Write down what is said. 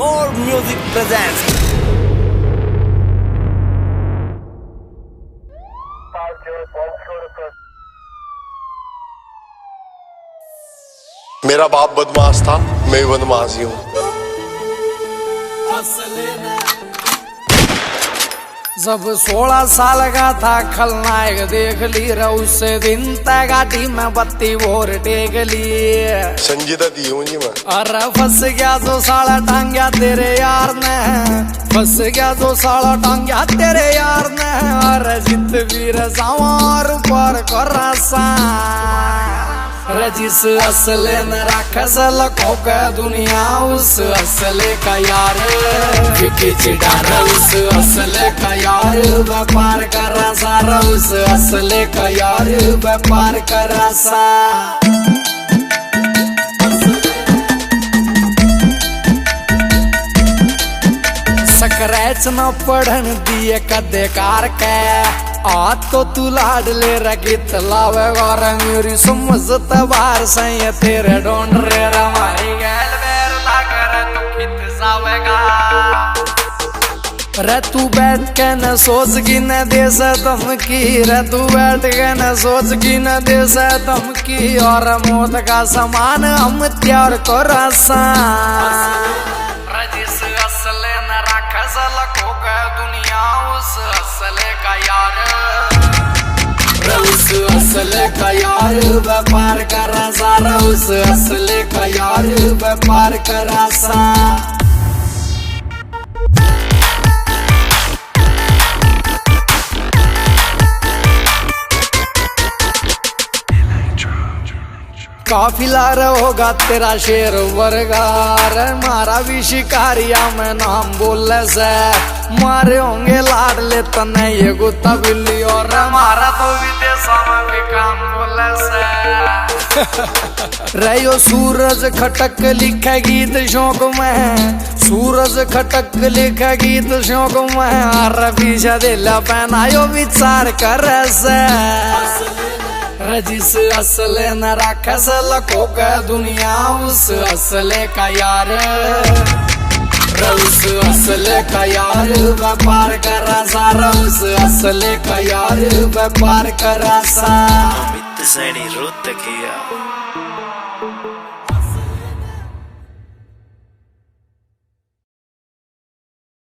More Music presents. मेरा बाप बदमाश था, मैं भी बदमाश ही हूँ। जब 16 साल का था खलनायक देख ली उस दिन तय गाड़ी में बत्ती भोर टेक ली। संजीदा दी हूँ जी मैं। अरे फंस गया जो साला टांग्या तेरे यार ने, फंस गया जो साला टांग्या तेरे यार ने। अरे जित वीर सवार पर कर रजिस असले न राखस लखों का दुनिया उस असले का यार विकी चिडार उस असले का यार व्यापार कर सारा उस असले का यार व्यापार कर सा। स्क्रैच न पढ़न दिए कदे कार के आ तो तू लाड ले रगित लावेगा रे मेरी समझत बार सही तेरे ढूंढ रे हमारी गैल बेर ना करे तू कित जावेगा रे। तू बैठ के न सोच की न दे से धमकी रे, तू बैठ के न सोच की न दे से धमकी। और मौत का समान हम त्यार को रसा जिस असले न राखस लखों का दुनिया उस असले का यार, उस असले का यार व्यापार कर सारा उस असले का यार व्यापार कर सा। काफिला होगा तेरा शेर वर्गार मारा भी शिकारिया में नाम बोले से मारे होंगे लाड ले तने ये गुत्ता बिल्ली और मारा तो विदेशों में भी काम बोले से। रहो सूरज खटक लिखा गीत शौक में, सूरज खटक लिखा गीत शौक में। अरे पीछे दिल पहनायो विचार कर से जिस असले न राखस लखों का दुनिया उस असले का यार, उस असले का यार व्यापार कर सारा उस असले का यार व्यापार कर सा। अमित सैनी रोहतकिया।